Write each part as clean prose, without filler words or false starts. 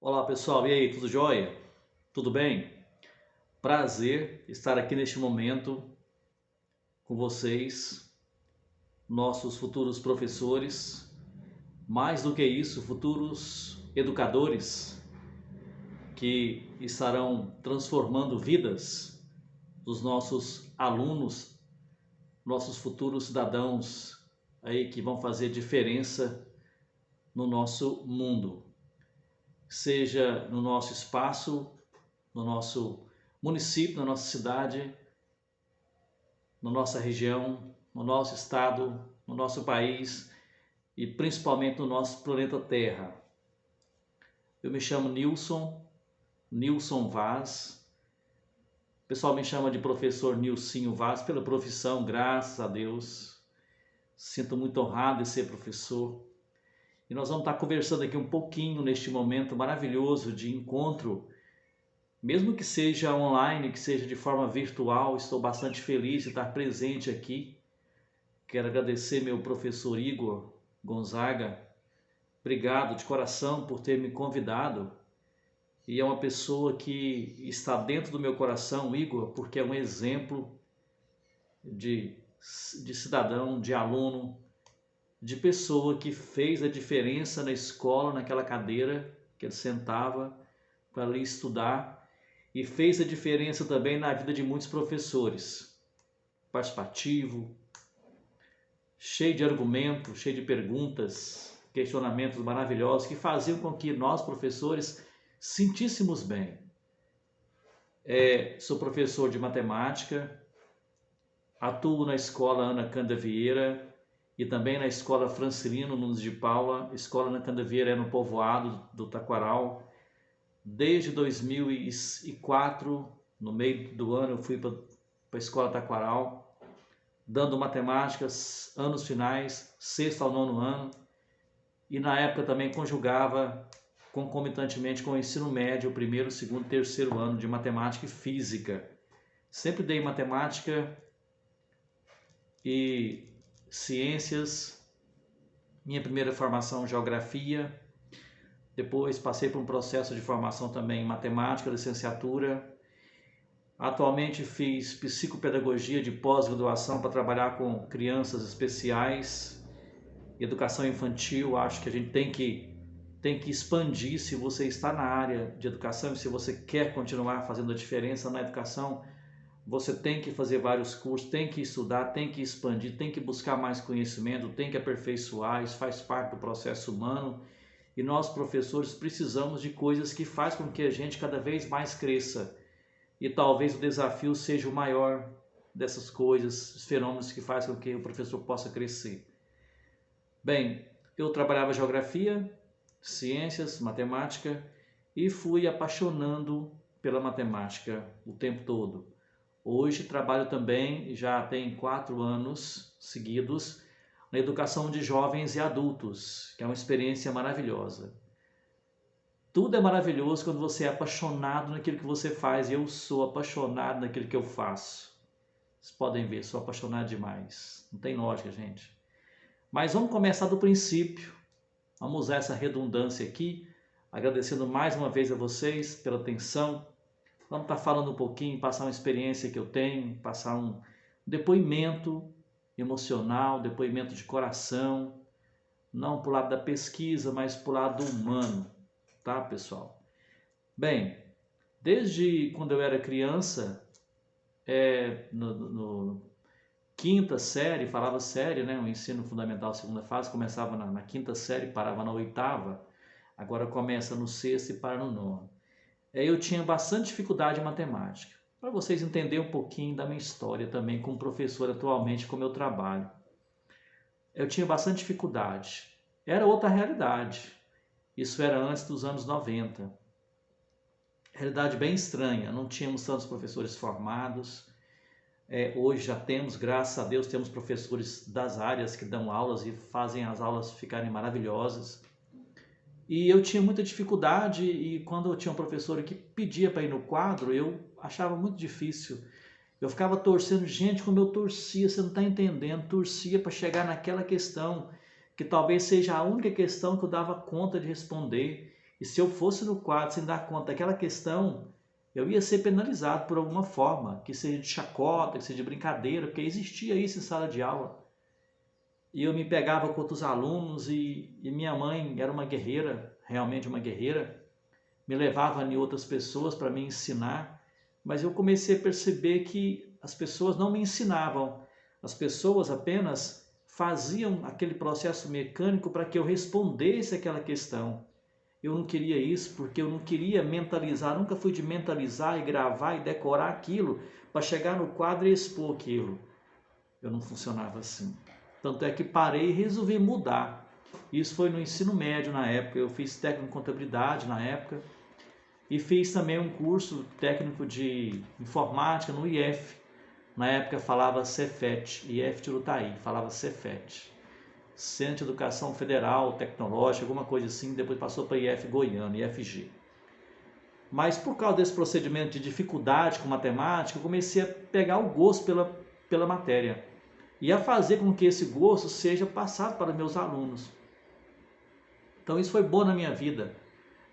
Olá pessoal, e aí, tudo jóia? Tudo bem? Prazer estar aqui neste momento com vocês, nossos futuros professores, mais do que isso, futuros educadores que estarão transformando vidas dos nossos alunos, nossos futuros cidadãos aí que vão fazer diferença no nosso mundo, seja no nosso espaço, no nosso município, na nossa cidade, na nossa região, no nosso estado, no nosso país e principalmente no nosso planeta Terra. Eu me chamo Nilson Vaz. O pessoal me chama de professor Nilcinho Vaz pela profissão, graças a Deus. Sinto muito honrado de ser professor. E nós vamos estar conversando aqui um pouquinho neste momento maravilhoso de encontro. Mesmo que seja online, que seja de forma virtual, estou bastante feliz de estar presente aqui. Quero agradecer meu professor Igor Gonzaga. Obrigado de coração por ter me convidado. E é uma pessoa que está dentro do meu coração, Igor, porque é um exemplo de cidadão, de aluno, de pessoa que fez a diferença na escola, naquela cadeira que ele sentava para ali estudar. E fez a diferença também na vida de muitos professores. Participativo, cheio de argumentos, cheio de perguntas, questionamentos maravilhosos que faziam com que nós, professores, sentíssemos bem. Sou professor de matemática, atuo na escola Ana Cândido Vieira e também na escola Francelino Nunes de Paula. A escola Ana Cândido Vieira é no povoado do Taquaral. Desde 2004, no meio do ano, eu fui para a escola Taquaral, dando matemáticas, anos finais, sexto ao nono ano, e na época também conjugava concomitantemente com o ensino médio, o primeiro, segundo e terceiro ano de matemática e física. Sempre dei matemática e ciências, minha primeira formação geografia. Depois passei por um processo de formação também em matemática, licenciatura. Atualmente fiz psicopedagogia de pós-graduação para trabalhar com crianças especiais, educação infantil. Acho que a gente tem que expandir. Se você está na área de educação e se você quer continuar fazendo a diferença na educação, você tem que fazer vários cursos, tem que estudar, tem que expandir, tem que buscar mais conhecimento, tem que aperfeiçoar. Isso faz parte do processo humano. E nós, professores, precisamos de coisas que fazem com que a gente cada vez mais cresça. E talvez o desafio seja o maior dessas coisas, os fenômenos que fazem com que o professor possa crescer. Bem, eu trabalhava geografia, ciências, matemática e fui apaixonando pela matemática o tempo todo. Hoje trabalho também, já tem 4 anos seguidos, na educação de jovens e adultos, que é uma experiência maravilhosa. Tudo é maravilhoso quando você é apaixonado naquilo que você faz, e eu sou apaixonado naquilo que eu faço. Vocês podem ver, sou apaixonado demais. Não tem lógica, gente. Mas vamos começar do princípio. Vamos usar essa redundância aqui, agradecendo mais uma vez a vocês pela atenção. Vamos estar falando um pouquinho, passar uma experiência que eu tenho, passar um depoimento emocional, depoimento de coração, não para o lado da pesquisa, mas para o lado humano, tá, pessoal? Bem, desde quando eu era criança, no quinta série, falava série, né? O ensino fundamental, segunda fase, começava na quinta série, parava na oitava, agora começa no sexto e para no nono. Eu tinha bastante dificuldade em matemática. Para vocês entenderem um pouquinho da minha história também como professor atualmente, como eu trabalho. Eu tinha bastante dificuldade. Era outra realidade. Isso era antes dos anos 90. Realidade bem estranha. Não tínhamos tantos professores formados. Hoje já temos, graças a Deus, temos professores das áreas que dão aulas e fazem as aulas ficarem maravilhosas. E eu tinha muita dificuldade, e quando eu tinha um professor que pedia para ir no quadro, eu achava muito difícil. Eu ficava torcendo, gente, como eu torcia, você não está entendendo, torcia para chegar naquela questão, que talvez seja a única questão que eu dava conta de responder, E se eu fosse no quadro sem dar conta daquela questão, eu ia ser penalizado por alguma forma, que seja de chacota, que seja de brincadeira, porque existia isso em sala de aula. E eu me pegava com outros alunos e minha mãe era uma guerreira, realmente uma guerreira, me levava em outras pessoas para me ensinar, mas eu comecei a perceber que as pessoas não me ensinavam, as pessoas apenas faziam aquele processo mecânico para que eu respondesse aquela questão. Eu não queria isso porque eu não queria mentalizar, nunca fui de mentalizar e gravar e decorar aquilo para chegar no quadro e expor aquilo. Eu não funcionava assim. Tanto é que parei e resolvi mudar. Isso foi no ensino médio na época, eu fiz técnico em contabilidade na época e fiz também um curso técnico de informática no IF. Na época falava Cefet, IF de Urutaí, falava Cefet. Centro de Educação Federal, Tecnológica, alguma coisa assim, depois passou para IF Goiânia, IFG. Mas por causa desse procedimento de dificuldade com matemática, eu comecei a pegar o gosto pela matéria e a fazer com que esse gosto seja passado para meus alunos. Então isso foi bom na minha vida.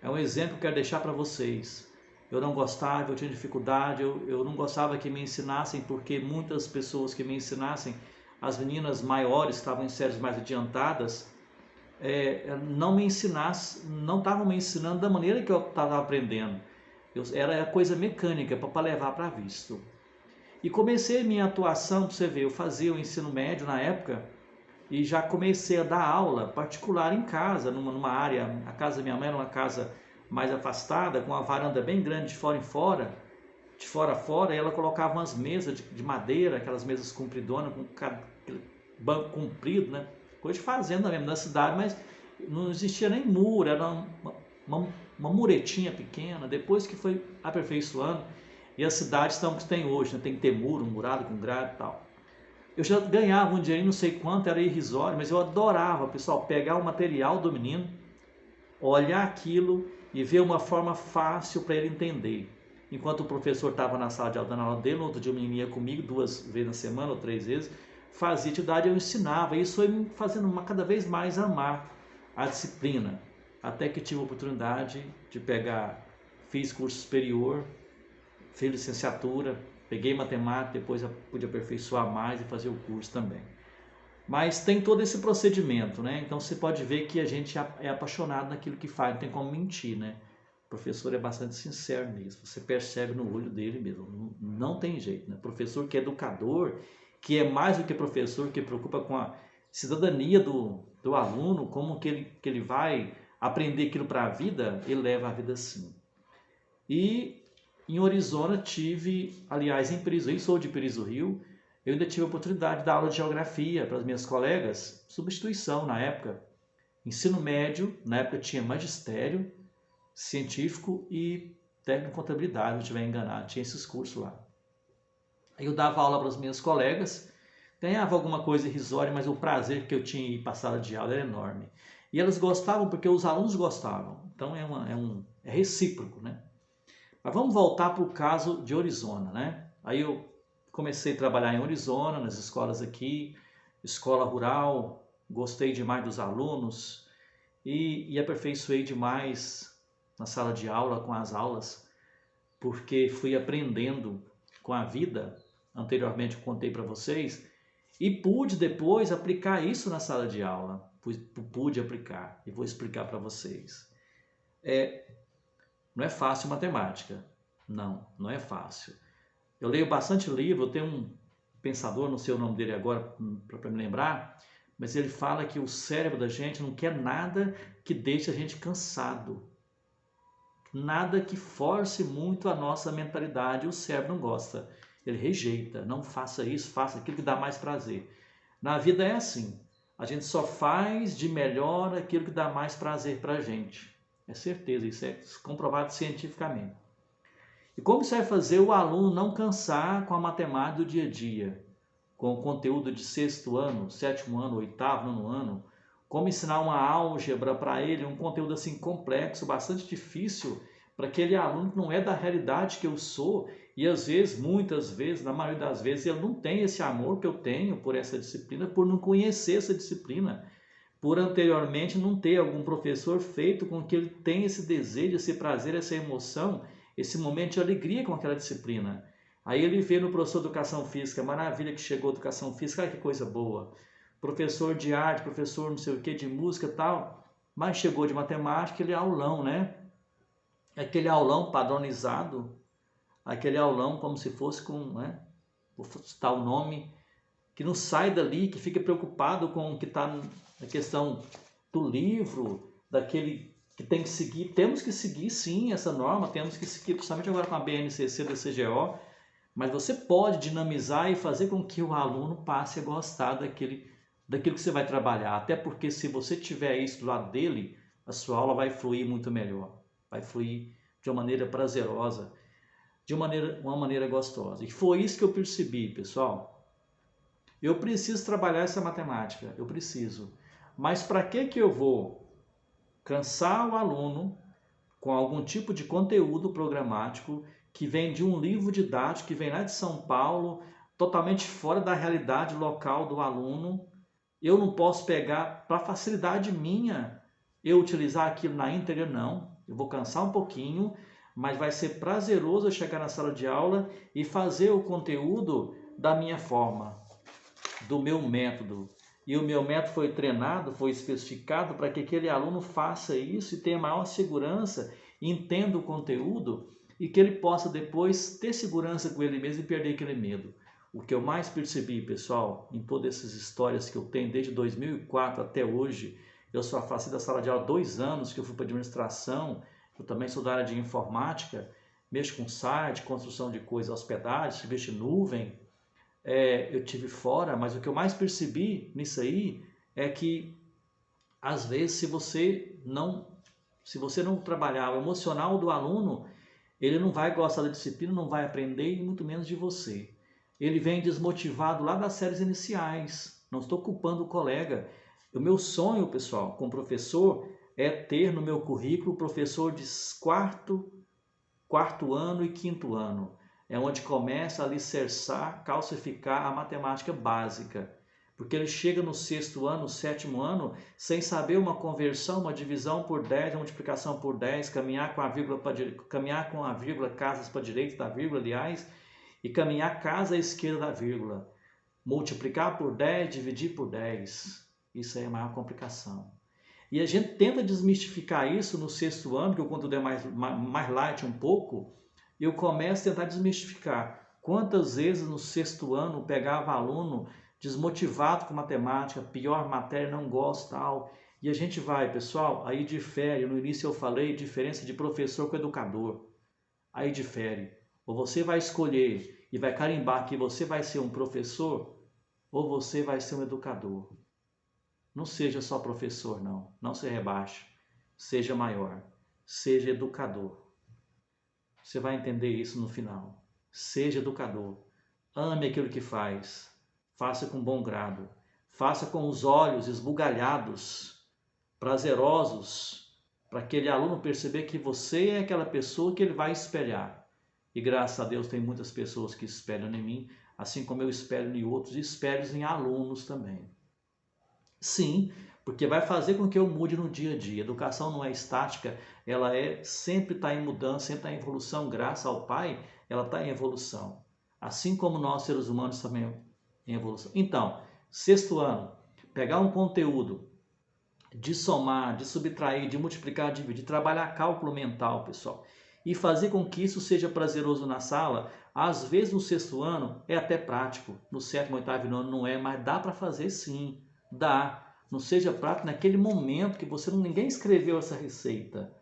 É um exemplo que eu quero deixar para vocês. Eu não gostava, eu tinha dificuldade, eu não gostava que me ensinassem, porque muitas pessoas que me ensinassem, as meninas maiores, que estavam em séries mais adiantadas, não me ensinassem, não estavam me ensinando da maneira que eu estava aprendendo. Era coisa mecânica, para levar para visto. E comecei minha atuação, para você ver, eu fazia o ensino médio na época, e já comecei a dar aula particular em casa, numa área, a casa da minha mãe era uma casa mais afastada, com uma varanda bem grande de fora a fora, e ela colocava umas mesas de madeira, aquelas mesas compridonas, com banco comprido, né? Coisa de fazenda mesmo, na cidade, mas não existia nem muro, era uma muretinha pequena, depois que foi aperfeiçoando, e as cidades estão que tem hoje, né? Tem que ter muro, murado com grade e tal. Eu já ganhava um dinheiro, não sei quanto, era irrisório, mas eu adorava, pessoal, pegar o material do menino, olhar aquilo e ver uma forma fácil para ele entender. Enquanto o professor estava na sala de aula dando aula dele, no outro dia o menino ia comigo 2 vezes na semana ou 3 vezes, fazia atividade, eu ensinava. Isso foi me fazendo cada vez mais amar a disciplina. Até que tive a oportunidade de fiz curso superior, fiz licenciatura, peguei matemática, depois pude aperfeiçoar mais e fazer o curso também. Mas tem todo esse procedimento, né? Então você pode ver que a gente é apaixonado naquilo que faz, não tem como mentir, né? O professor é bastante sincero nisso, você percebe no olho dele mesmo, não tem jeito, né? Professor que é educador, que é mais do que professor, que preocupa com a cidadania do aluno, como que ele vai aprender aquilo para a vida, ele leva a vida assim. E em Orizona aliás, em Pires do Rio, sou de Pires do Rio, eu ainda tive a oportunidade de dar aula de geografia para as minhas colegas, substituição na época. Ensino médio, na época tinha magistério, científico e técnico em contabilidade, se não estiver enganado, tinha esses cursos lá. Aí eu dava aula para as minhas colegas, ganhava alguma coisa irrisória, mas o prazer que eu tinha em ir para a sala de aula era enorme. E elas gostavam porque os alunos gostavam, então é recíproco, né? Mas vamos voltar para o caso de Orizona, né? Aí eu comecei a trabalhar em Orizona, nas escolas aqui, escola rural, gostei demais dos alunos e aperfeiçoei demais na sala de aula, com as aulas, porque fui aprendendo com a vida, anteriormente eu contei para vocês, e pude depois aplicar isso na sala de aula, pude aplicar e vou explicar para vocês. Não é fácil matemática, não é fácil. Eu leio bastante livro, eu tenho um pensador, não sei o nome dele agora para me lembrar, mas ele fala que o cérebro da gente não quer nada que deixe a gente cansado. Nada que force muito a nossa mentalidade, o cérebro não gosta. Ele rejeita, não faça isso, faça aquilo que dá mais prazer. Na vida é assim, a gente só faz de melhor aquilo que dá mais prazer para a gente. É certeza, isso é comprovado cientificamente. E como isso vai fazer o aluno não cansar com a matemática do dia a dia? Com o conteúdo de 6º ano, 7º ano, 8º, 9º ano? Como ensinar uma álgebra para ele, um conteúdo assim complexo, bastante difícil, para aquele aluno que não é da realidade que eu sou, e às vezes, muitas vezes, na maioria das vezes, ele não tem esse amor que eu tenho por essa disciplina, por não conhecer essa disciplina. por anteriormente não ter algum professor feito com que ele tenha esse desejo, esse prazer, essa emoção, esse momento de alegria com aquela disciplina. Aí ele vê no professor de educação física, maravilha que chegou a educação física, que coisa boa. Professor de arte, professor não sei o que, de música e tal, mas chegou de matemática, ele é aulão, né? Aquele aulão padronizado, aquele aulão como se fosse com, né? Vou citar o nome, que não sai dali, que fica preocupado com o que está na questão do livro, daquele que tem que seguir. Temos que seguir sim essa norma, temos que seguir, principalmente agora com a BNCC da CGO, mas você pode dinamizar e fazer com que o aluno passe a gostar daquilo que você vai trabalhar. Até porque se você tiver isso do lado dele, a sua aula vai fluir muito melhor. Vai fluir de uma maneira prazerosa, de uma maneira gostosa. E foi isso que eu percebi, pessoal. Eu preciso trabalhar essa matemática, eu preciso. Mas para que eu vou cansar o aluno com algum tipo de conteúdo programático que vem de um livro didático, que vem lá de São Paulo, totalmente fora da realidade local do aluno? Eu não posso pegar, para facilidade minha, eu utilizar aquilo na íntegra, não. Eu vou cansar um pouquinho, mas vai ser prazeroso eu chegar na sala de aula e fazer o conteúdo da minha forma, do meu método. E o meu método foi treinado, foi especificado para que aquele aluno faça isso e tenha maior segurança, entenda o conteúdo e que ele possa depois ter segurança com ele mesmo e perder aquele medo. O que eu mais percebi, pessoal, em todas essas histórias que eu tenho desde 2004 até hoje, eu só afastei da sala de aula há 2 anos que eu fui para administração, eu também sou da área de informática, mexo com site, construção de coisas, hospedagem, serviço de nuvem, eu tive fora, mas o que eu mais percebi nisso aí é que às vezes se você não trabalhar o emocional do aluno, ele não vai gostar da disciplina, não vai aprender e muito menos de você. Ele vem desmotivado lá das séries iniciais. Não estou culpando o colega. O meu sonho, pessoal, como professor, é ter no meu currículo professor de quarto ano e quinto ano. É onde começa a alicerçar, calcificar a matemática básica. Porque ele chega no 6º ano, no 7º ano, sem saber uma conversão, uma divisão por 10, uma multiplicação por 10, caminhar com a vírgula, casas para a direita da vírgula, aliás, e caminhar casa à esquerda da vírgula. Multiplicar por 10, dividir por 10. Isso aí é a maior complicação. E a gente tenta desmistificar isso no 6º ano, que o conteúdo é mais light um pouco, e eu começo a tentar desmistificar. Quantas vezes no 6º ano eu pegava aluno desmotivado com matemática, pior matéria, não gosto, tal. E a gente vai, pessoal, aí difere. No início eu falei diferença de professor com educador. Aí difere. Ou você vai escolher e vai carimbar que você vai ser um professor, ou você vai ser um educador. Não seja só professor, não. Não se rebaixe. Seja maior. Seja educador. Você vai entender isso no final. Seja educador. Ame aquilo que faz. Faça com bom grado. Faça com os olhos esbugalhados, prazerosos, para aquele aluno perceber que você é aquela pessoa que ele vai espelhar. E graças a Deus tem muitas pessoas que espelham em mim, assim como eu espelho em outros e espelho em alunos também. Sim, porque vai fazer com que eu mude no dia a dia. A educação não é estática, ela sempre está em mudança, sempre está em evolução. Graças ao Pai, ela está em evolução. Assim como nós, seres humanos, também em evolução. Então, 6º ano, pegar um conteúdo de somar, de subtrair, de multiplicar, de dividir, trabalhar cálculo mental, pessoal, e fazer com que isso seja prazeroso na sala. Às vezes no 6º ano é até prático, no 7º, 8º ano não é, mas dá para fazer sim, dá. Não seja prático naquele momento que ninguém escreveu essa receita.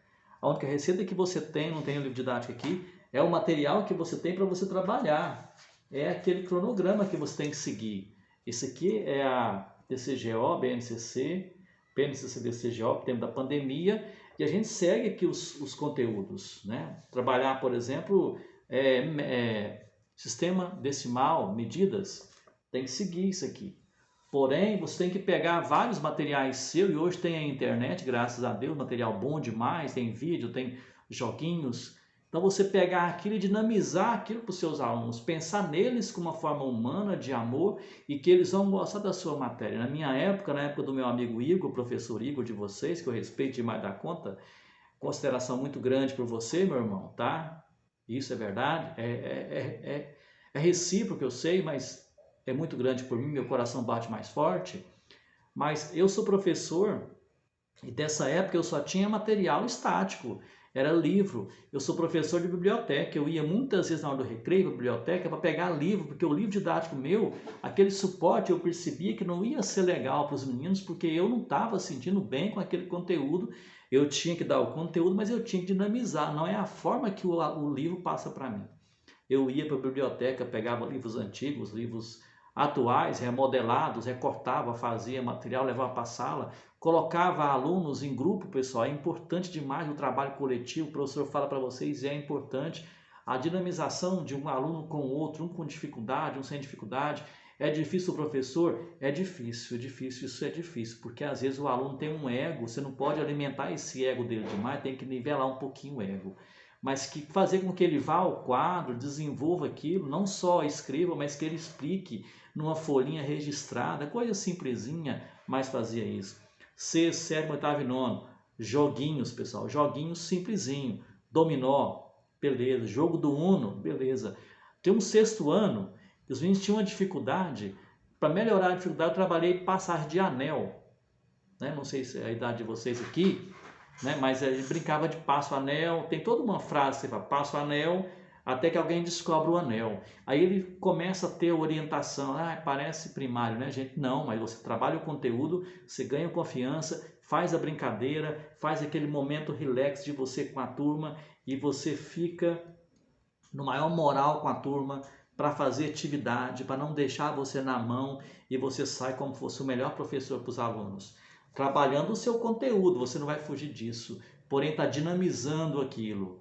A única receita que você tem, não tem o livro didático aqui, é o material que você tem para você trabalhar. É aquele cronograma que você tem que seguir. Esse aqui é a DCGO, BNCC, PNCC, DCGO, tempo da pandemia, e a gente segue aqui os conteúdos, né? Trabalhar, por exemplo, sistema decimal, medidas, tem que seguir isso aqui. Porém, você tem que pegar vários materiais seus, e hoje tem a internet, graças a Deus, material bom demais, tem vídeo, tem joguinhos, Então você pegar aquilo e dinamizar aquilo para os seus alunos, pensar neles com uma forma humana, de amor, e que eles vão gostar da sua matéria. Na minha época, na época do meu amigo Igor, professor Igor de vocês, que eu respeito demais da conta, consideração muito grande por você, meu irmão, tá? Isso é verdade, é recíproco, eu sei, mas é muito grande por mim, meu coração bate mais forte. Mas eu sou professor e dessa época eu só tinha material estático, era livro. Eu sou professor de biblioteca, eu ia muitas vezes na hora do recreio para a biblioteca para pegar livro, porque o livro didático meu, aquele suporte eu percebia que não ia ser legal para os meninos, porque eu não estava sentindo bem com aquele conteúdo. Eu tinha que dar o conteúdo, mas eu tinha que dinamizar, não é a forma que o livro passa para mim. Eu ia para a biblioteca, pegava livros antigos, livros atuais, remodelados, recortava, fazia material, levava para a sala, colocava alunos em grupo, pessoal. É importante demais o trabalho coletivo, o professor fala para vocês, é importante a dinamização de um aluno com o outro, um com dificuldade, um sem dificuldade. É difícil, professor? É difícil, isso é difícil, porque às vezes o aluno tem um ego, você não pode alimentar esse ego dele demais, tem que nivelar um pouquinho o ego. Mas que fazer com que ele vá ao quadro, desenvolva aquilo, não só escreva, mas que ele explique numa folhinha registrada, coisa simplesinha, mas fazia isso. Sexto, sétimo, oitavo e nono, joguinhos, pessoal, joguinhos simplesinho, dominó, beleza, jogo do Uno, beleza. Tem um sexto ano, os meninos tinham uma dificuldade, para melhorar a dificuldade eu trabalhei passagem de anel, né? Não sei se é a idade de vocês aqui, né? Mas ele brincava de passo anel, tem toda uma frase, você fala, passo anel, até que alguém descobre o anel. Aí ele começa a ter orientação, parece primário, né, gente? Não, mas você trabalha o conteúdo, você ganha confiança, faz a brincadeira, faz aquele momento relax de você com a turma e você fica no maior moral com a turma para fazer atividade, para não deixar você na mão e você sai como fosse o melhor professor para os alunos. Trabalhando o seu conteúdo, você não vai fugir disso, porém está dinamizando aquilo.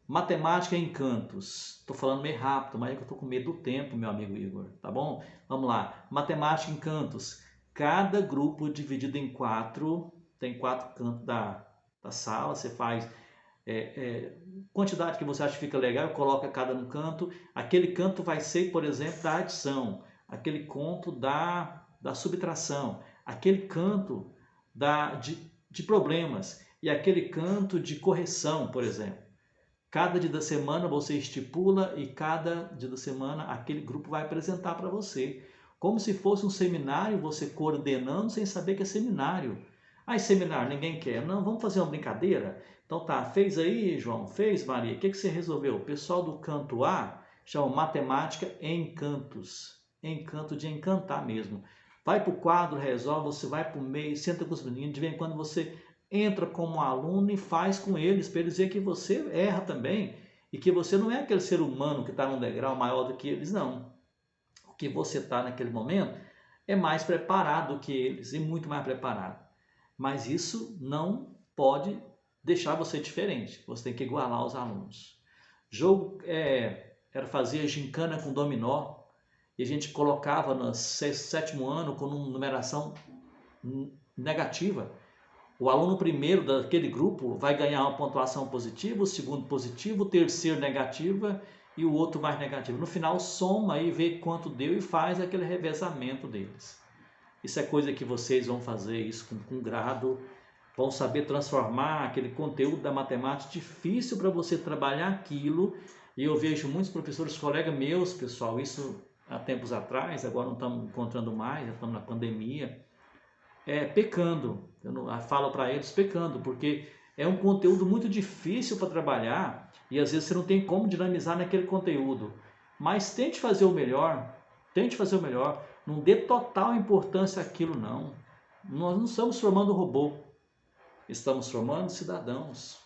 Matemática em cantos. Estou falando meio rápido, mas é que eu estou com medo do tempo, meu amigo Igor, tá bom? Vamos lá. Matemática em cantos. Cada grupo dividido em quatro, tem 4 cantos da sala, você faz quantidade que você acha que fica legal, coloca cada no canto. Aquele canto vai ser, por exemplo, da adição, aquele conto da subtração, aquele canto de problemas e aquele canto de correção, por exemplo. Cada dia da semana você estipula e cada dia da semana aquele grupo vai apresentar para você. Como se fosse um seminário, você coordenando sem saber que é seminário. Seminário, ninguém quer. Não, vamos fazer uma brincadeira? Então tá, fez aí, João? Fez, Maria? O que você resolveu? O pessoal do canto A chama matemática em cantos. Encanto de encantar mesmo. Vai para o quadro, resolve, você vai para o meio, senta com os meninos, de vez em quando você entra como aluno e faz com eles, para eles verem que você erra também e que você não é aquele ser humano que está num degrau maior do que eles, não. O que você está naquele momento é mais preparado do que eles e muito mais preparado. Mas isso não pode deixar você diferente, você tem que igualar os alunos. Jogo era fazer gincana com dominó e a gente colocava no sétimo ano com uma numeração negativa. O aluno primeiro daquele grupo vai ganhar uma pontuação positiva, o segundo positivo, o terceiro negativa e o outro mais negativo. No final soma e vê quanto deu e faz aquele revezamento deles. Isso é coisa que vocês vão fazer isso com grado, vão saber transformar aquele conteúdo da matemática difícil para você trabalhar aquilo. E eu vejo muitos professores, colegas meus, pessoal, isso há tempos atrás, agora não estamos encontrando mais, já estamos na pandemia, pecando. Eu falo para eles pecando, porque é um conteúdo muito difícil para trabalhar e às vezes você não tem como dinamizar naquele conteúdo. Mas tente fazer o melhor, não dê total importância àquilo não. Nós não estamos formando robô, estamos formando cidadãos,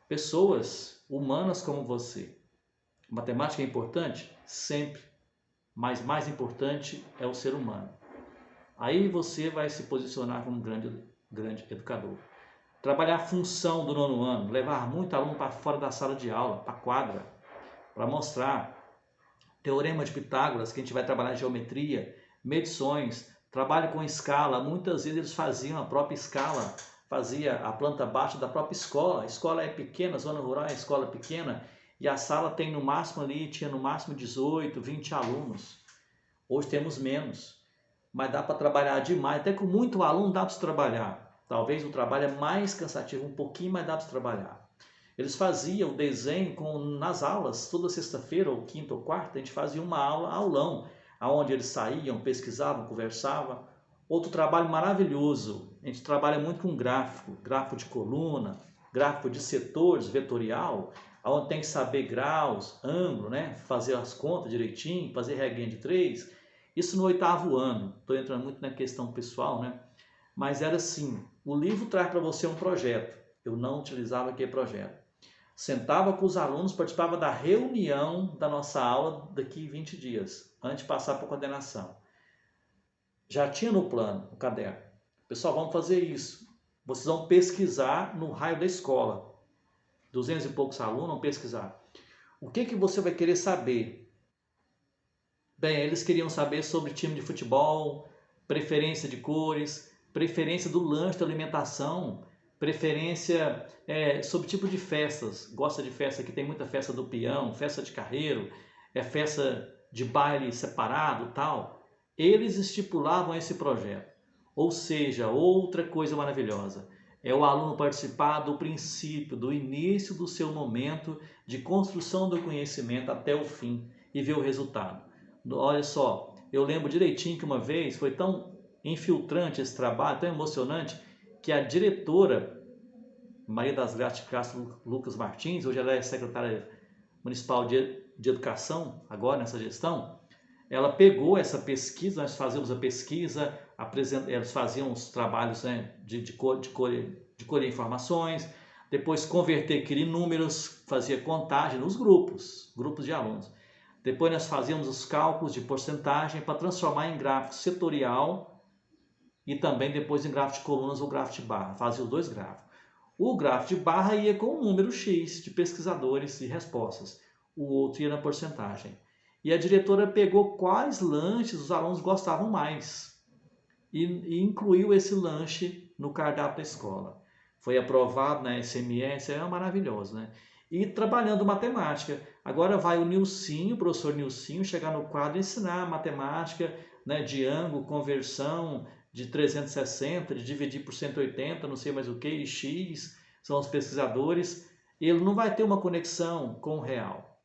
pessoas humanas como você. Matemática é importante? Sempre, mas mais importante é o ser humano. Aí você vai se posicionar como um grande educador. Trabalhar a função do nono ano, levar muito aluno para fora da sala de aula, para a quadra, para mostrar teorema de Pitágoras, que a gente vai trabalhar geometria, medições, trabalho com escala. Muitas vezes eles faziam a própria escala, fazia a planta baixa da própria escola. A escola é pequena, zona rural é escola pequena, e a sala tem no máximo ali, tinha no máximo 18, 20 alunos. Hoje temos menos, mas dá para trabalhar demais, até com muito aluno dá para se trabalhar. Talvez o trabalho é mais cansativo um pouquinho, mas dá para se trabalhar. Eles faziam o desenho nas aulas, toda sexta-feira, ou quinta ou quarta, a gente fazia uma aulão, onde eles saíam, pesquisavam, conversavam. Outro trabalho maravilhoso, a gente trabalha muito com gráfico de coluna, gráfico de setores, vetorial, onde tem que saber graus, ângulo, né? Fazer as contas direitinho, fazer regrinha de 3. Isso no 8º ano, estou entrando muito na questão pessoal, né? Mas era assim, o livro traz para você um projeto, eu não utilizava aquele projeto. Sentava com os alunos, participava da reunião da nossa aula daqui 20 dias, antes de passar para a coordenação. Já tinha no plano, no caderno. Pessoal, vamos fazer isso. Vocês vão pesquisar no raio da escola. 200 e poucos alunos vão pesquisar. O que você vai querer saber? Bem, eles queriam saber sobre time de futebol, preferência de cores, preferência do lanche, da alimentação, preferência sobre tipo de festas. Gosta de festa, que tem muita festa do peão, festa de carreiro, festa de baile separado, tal. Eles estipulavam esse projeto. Ou seja, outra coisa maravilhosa, é o aluno participar do princípio, do início do seu momento de construção do conhecimento até o fim e ver o resultado. Olha só, eu lembro direitinho que uma vez foi tão infiltrante esse trabalho, tão emocionante, que a diretora, Maria das Graças de Castro Lucas Martins, hoje ela é secretária municipal de educação, agora nessa gestão, ela pegou essa pesquisa, nós fazíamos a pesquisa, eles faziam os trabalhos, né, de colher informações, depois converter aquilo em números, fazia contagem nos grupos de alunos. Depois nós fazíamos os cálculos de porcentagem para transformar em gráfico setorial e também depois em gráfico de colunas ou gráfico de barra, fazia os dois gráficos. O gráfico de barra ia com um número X de pesquisadores e respostas, o outro ia na porcentagem. E a diretora pegou quais lanches os alunos gostavam mais e incluiu esse lanche no cardápio da escola. Foi aprovado na SMS, é maravilhoso, né? E trabalhando matemática. Agora vai o Nilcinho, o professor Nilcinho, chegar no quadro e ensinar matemática, né, de ângulo, conversão, de 360, de dividir por 180, não sei mais o que, e X, são os pesquisadores. Ele não vai ter uma conexão com o real.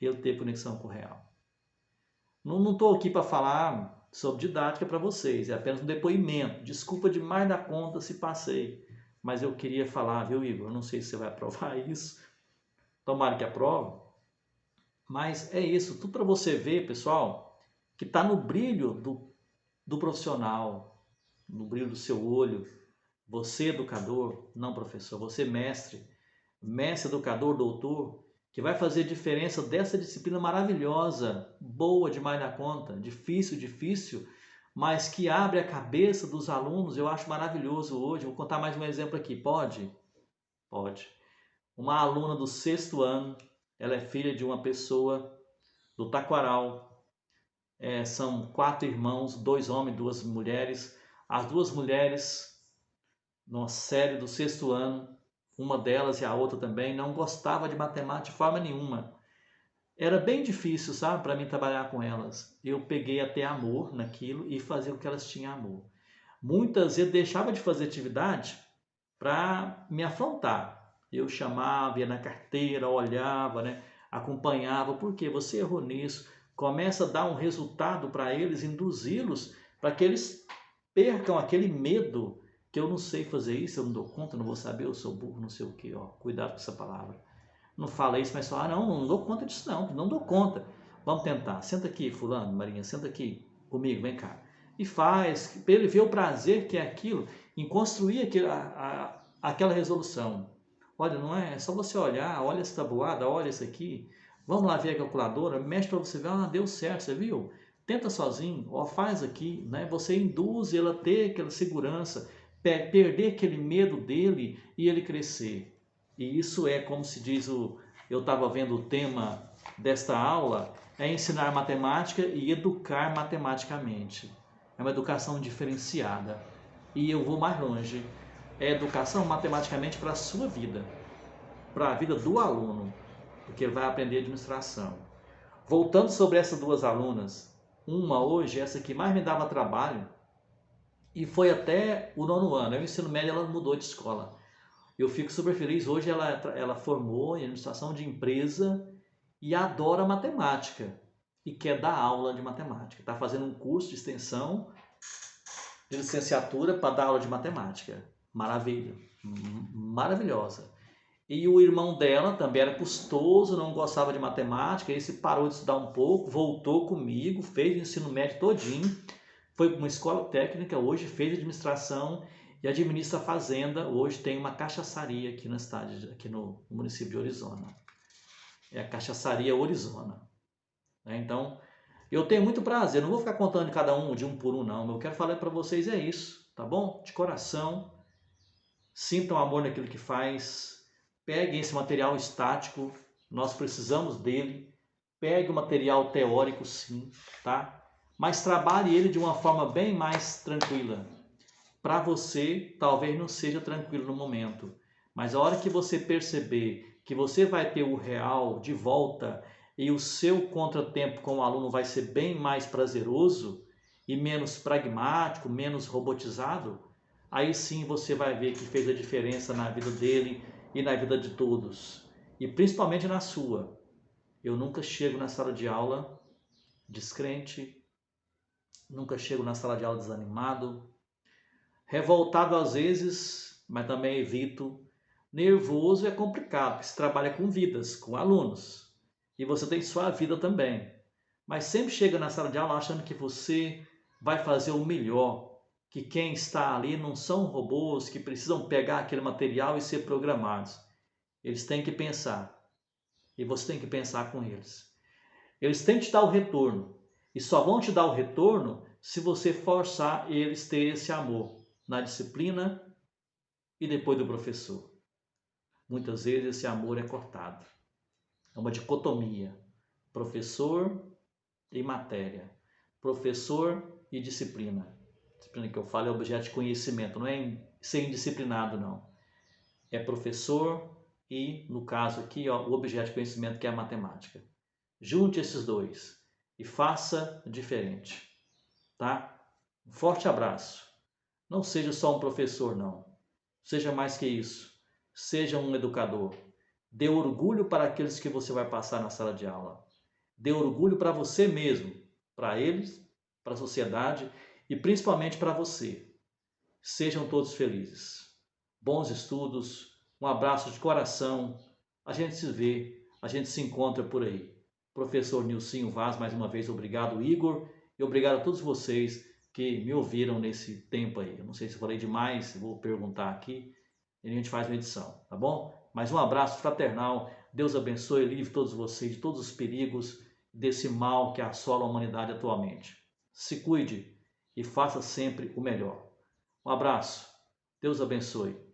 Ele tem conexão com o real. Não estou aqui para falar sobre didática para vocês, é apenas um depoimento. Desculpa demais da conta se passei, mas eu queria falar, viu, Igor? Eu não sei se você vai aprovar isso, tomara que aprove, mas é isso, tudo para você ver, pessoal, que está no brilho do profissional, no brilho do seu olho. Você, educador, não professor, você, mestre educador, doutor, que vai fazer diferença dessa disciplina maravilhosa, boa demais da conta, difícil, mas que abre a cabeça dos alunos. Eu acho maravilhoso hoje. Vou contar mais um exemplo aqui, pode? Pode. Uma aluna do 6º ano, ela é filha de uma pessoa do Taquaral. São 4 irmãos, 2 homens, 2 mulheres. As 2 mulheres, numa série do 6º ano, uma delas e a outra também, não gostava de matemática de forma nenhuma. Era bem difícil, sabe, para mim trabalhar com elas. Eu peguei até amor naquilo e fazia o que elas tinham amor. Muitas vezes deixava de fazer atividade para me afrontar. Eu chamava, ia na carteira, olhava, né, acompanhava, porque você errou nisso. Começa a dar um resultado para eles, induzi-los para que eles percam aquele medo que eu não sei fazer isso, eu não dou conta, não vou saber, eu sou burro, não sei o que, cuidado com essa palavra. Não fala isso, mas fala, não dou conta disso não dou conta. Vamos tentar, senta aqui, fulano, Marinha, senta aqui comigo, vem cá. E faz, para ele ver o prazer que é aquilo, em construir aquela resolução. Olha, não é só você olhar, olha essa tabuada, olha isso aqui, vamos lá ver a calculadora, mexe para você ver, deu certo, você viu? Tenta sozinho, faz aqui, né? Você induz ele a ter aquela segurança, perder aquele medo dele e ele crescer. E isso é como se diz, eu estava vendo o tema desta aula, é ensinar matemática e educar matematicamente. É uma educação diferenciada. E eu vou mais longe, é educação matematicamente para a sua vida, para a vida do aluno. porque ele vai aprender administração. Voltando sobre essas duas alunas, uma hoje, essa que mais me dava trabalho, e foi até o 9º ano, no ensino médio ela mudou de escola. Eu fico super feliz, hoje ela formou em administração de empresa e adora matemática e quer dar aula de matemática. Está fazendo um curso de extensão de licenciatura para dar aula de matemática. Maravilha, maravilhosa. E o irmão dela também era custoso, não gostava de matemática, ele se parou de estudar um pouco, voltou comigo, fez o ensino médio todinho, foi para uma escola técnica, hoje fez administração e administra a fazenda, hoje tem uma cachaçaria aqui na cidade, aqui no município de Orizona. É a Cachaçaria Orizona. Então, eu tenho muito prazer, não vou ficar contando de cada um, de um por um não, mas eu quero falar para vocês é isso, tá bom? De coração, sintam amor naquilo que faz, peguem esse material estático, nós precisamos dele, pegue o material teórico sim, tá? Mas trabalhe ele de uma forma bem mais tranquila. Para você, talvez não seja tranquilo no momento, mas a hora que você perceber que você vai ter o real de volta e o seu contratempo com o aluno vai ser bem mais prazeroso e menos pragmático, menos robotizado, aí sim você vai ver que fez a diferença na vida dele e na vida de todos, e principalmente na sua. Eu nunca chego na sala de aula descrente, nunca chego na sala de aula desanimado, revoltado às vezes, mas também evito. Nervoso é complicado, porque se trabalha com vidas, com alunos. E você tem sua vida também. Mas sempre chega na sala de aula achando que você vai fazer o melhor, que quem está ali não são robôs que precisam pegar aquele material e ser programados. Eles têm que pensar. E você tem que pensar com eles. Eles têm que te dar o retorno. E só vão te dar o retorno se você forçar eles a ter esse amor na disciplina e depois do professor. Muitas vezes esse amor é cortado. É uma dicotomia. Professor e matéria. Professor e disciplina. Disciplina que eu falo é objeto de conhecimento, não é ser indisciplinado, não. É professor e, no caso aqui, ó, o objeto de conhecimento que é a matemática. Junte esses dois e faça diferente, tá? Um forte abraço. Não seja só um professor, não. Seja mais que isso. Seja um educador. Dê orgulho para aqueles que você vai passar na sala de aula. Dê orgulho para você mesmo, para eles, para a sociedade e principalmente para você. Sejam todos felizes. Bons estudos, um abraço de coração. A gente se vê, a gente se encontra por aí. Professor Nilcinho Vaz, mais uma vez, obrigado, Igor, e obrigado a todos vocês que me ouviram nesse tempo aí. Eu não sei se eu falei demais, vou perguntar aqui e a gente faz uma edição, tá bom? Mas um abraço fraternal, Deus abençoe e livre todos vocês de todos os perigos desse mal que assola a humanidade atualmente. Se cuide e faça sempre o melhor. Um abraço, Deus abençoe.